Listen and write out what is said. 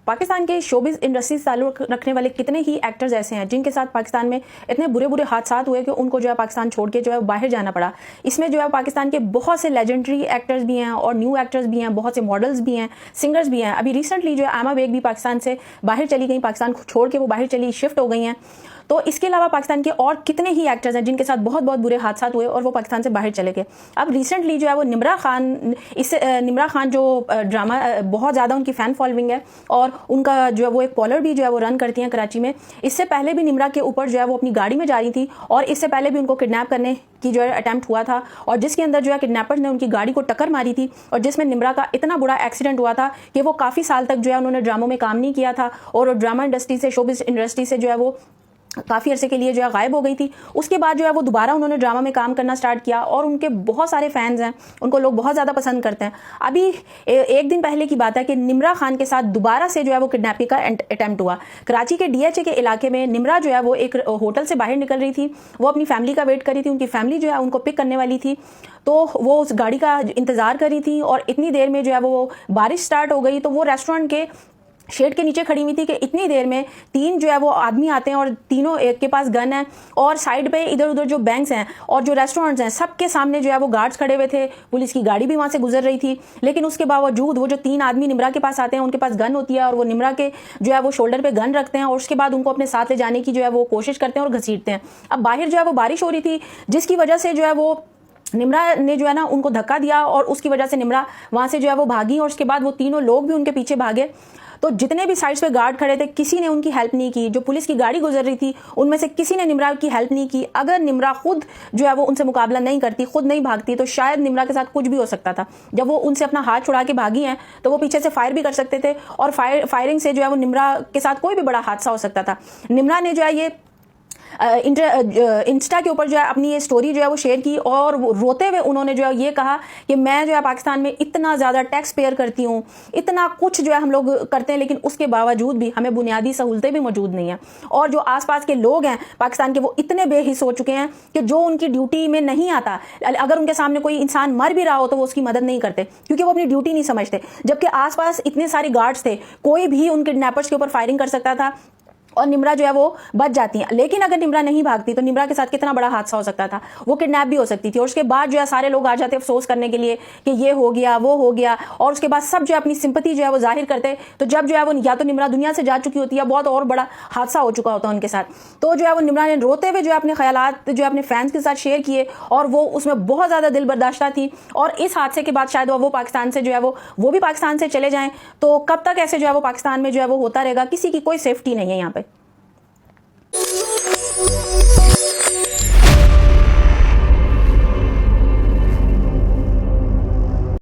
पाकिस्तान के showbiz industry से ताल्लुक़ रखने वाले कितने ही एक्टर्स ऐसे हैं जिनके साथ पाकिस्तान में इतने बुरे बुरे हादसा हुए कि उनको जो है पाकिस्तान छोड़ के जो है बाहर जाना पड़ा। इसमें जो है पाकिस्तान के बहुत से लेजेंडरी एक्टर्स भी हैं और न्यू एक्टर्स भी हैं, बहुत से मॉडल्स भी हैं, सिंगर्स भी हैं। अभी रिसेंटली जो है आमा बेग भी पाकिस्तान से बाहर चली गई, पाकिस्तान छोड़ के वो बाहर चली शिफ्ट हो गई हैं। तो इसके अलावा पाकिस्तान के और कितने ही एक्टर्स हैं जिनके साथ बहुत बहुत बुरे हादसा हुए और वो पाकिस्तान से बाहर चले गए। अब रिसेंटली जो है वो निम्रा खान जो ड्रामा बहुत ज़्यादा उनकी फ़ैन फॉलोइंग है और उनका जो है वो एक पॉलर भी जो है वो रन करती हैं कराची में। इससे पहले भी निम्रा के ऊपर जो है वो अपनी गाड़ी में जा रही थी और इससे पहले भी उनको किडनैप करने की जो है अटैम्प्ट हुआ था और जिसके अंदर जो है किडनैपर्स ने उनकी गाड़ी को टक्कर मारी थी और जिसमें निम्रा का इतना बुरा एक्सीडेंट हुआ था कि वो काफ़ी साल तक जो है उन्होंने ड्रामों में काम नहीं किया था और ड्रामा इंडस्ट्री से, शोबिज़ इंडस्ट्री से जो है वो काफ़ी अरसे के लिए जो है गायब हो गई थी। उसके बाद जो है वो दोबारा उन्होंने ड्रामा में काम करना स्टार्ट किया और उनके बहुत सारे फैंस हैं, उनको लोग बहुत ज़्यादा पसंद करते हैं। अभी एक दिन पहले की बात है कि निम्रा खान के साथ दोबारा से जो है वो किडनैपिंग का अटैम्प्ट हुआ। कराची के DHA के इलाके में निम्रा जो है वो एक होटल से बाहर निकल रही थी, वो अपनी फैमिली का वेट कर रही थी, उनकी फैमिली जो है उनको पिक करने वाली थी, तो वो उस गाड़ी का इंतज़ार कर रही थी और इतनी देर में जो है वो बारिश स्टार्ट हो गई। तो वो रेस्टोरेंट के शेड के नीचे खड़ी हुई थी कि इतनी देर में 3 जो है वो आदमी आते हैं और तीनों एक के पास गन है और साइड पे इधर उधर जो बैंक्स हैं और जो रेस्टोरेंट्स हैं सबके सामने जो है वो गार्ड्स खड़े हुए थे। पुलिस की गाड़ी भी वहाँ से गुजर रही थी, लेकिन उसके बावजूद वो जो 3 आदमी निम्रा के पास आते हैं उनके पास गन होती है और वो निम्रा के जो है वो शोल्डर पे गन रखते हैं और उसके बाद उनको अपने साथ ले जाने की जो है वो कोशिश करते हैं और घसीटते हैं। अब बाहर जो है वो बारिश हो रही थी जिसकी वजह से जो है वो निम्रा ने जो है ना उनको धक्का दिया और उसकी वजह से निम्रा वहाँ से जो है वो भागी और उसके बाद वो तीनों लोग भी उनके पीछे भागे। तो जितने भी साइड्स पे गार्ड खड़े थे किसी ने उनकी हेल्प नहीं की। जो पुलिस की गाड़ी गुजर रही थी उनमें से किसी ने निम्रा की हेल्प नहीं की। अगर निम्रा खुद जो है वो उनसे मुकाबला नहीं करती, खुद नहीं भागती, तो शायद निम्रा के साथ कुछ भी हो सकता था। जब वो उनसे अपना हाथ छुड़ा के भागी हैं तो वो पीछे से फायर भी कर सकते थे और फायरिंग से जो है वो निम्रा के साथ कोई भी बड़ा हादसा हो सकता था। निम्रा ने जो है ये इंस्टा के ऊपर जो है अपनी ये स्टोरी जो है वो शेयर की और रोते हुए उन्होंने जो है ये कहा कि मैं जो है पाकिस्तान में इतना ज़्यादा टैक्स पेयर करती हूँ, इतना कुछ जो है हम लोग करते हैं, लेकिन उसके बावजूद भी हमें बुनियादी सहूलतें भी मौजूद नहीं हैं। और जो आसपास के लोग हैं पाकिस्तान के वो इतने बेहिस हो चुके हैं कि जो उनकी ड्यूटी में नहीं आता, अगर उनके सामने कोई इंसान मर भी रहा हो तो वो उसकी मदद नहीं करते क्योंकि वो अपनी ड्यूटी नहीं समझते। जबकि आसपास इतने सारे गार्ड्स थे, कोई भी उन किडनैपर्स के ऊपर फायरिंग कर सकता था और निम्रा जो है वो बच जाती है। लेकिन अगर निम्रा नहीं भागती तो निम्रा के साथ कितना बड़ा हादसा हो सकता था, वो किडनैप भी हो सकती थी। और उसके बाद जो है सारे लोग आ जाते अफसोस करने के लिए कि ये हो गया वो हो गया, और उसके बाद सब जो है अपनी सिंपैथी जो है वो जाहिर करते। तो जब जो है वो या तो निम्रा दुनिया से जा चुकी होती है, बहुत और बड़ा हादसा हो चुका होता है उनके साथ, तो जो है वो निम्रा ने रोते हुए जो है अपने ख्यालात जो है अपने फैंस के साथ शेयर किए और वो उसमें बहुत ज़्यादा दिल बर्दाश्ता थी। और इस हादसे के बाद शायद वो पाकिस्तान से जो है वो भी पाकिस्तान से चले जाएं। तो कब तक ऐसे जो है वो पाकिस्तान में जो है वो होता रहेगा, किसी की कोई सेफ्टी नहीं है यहाँ पे।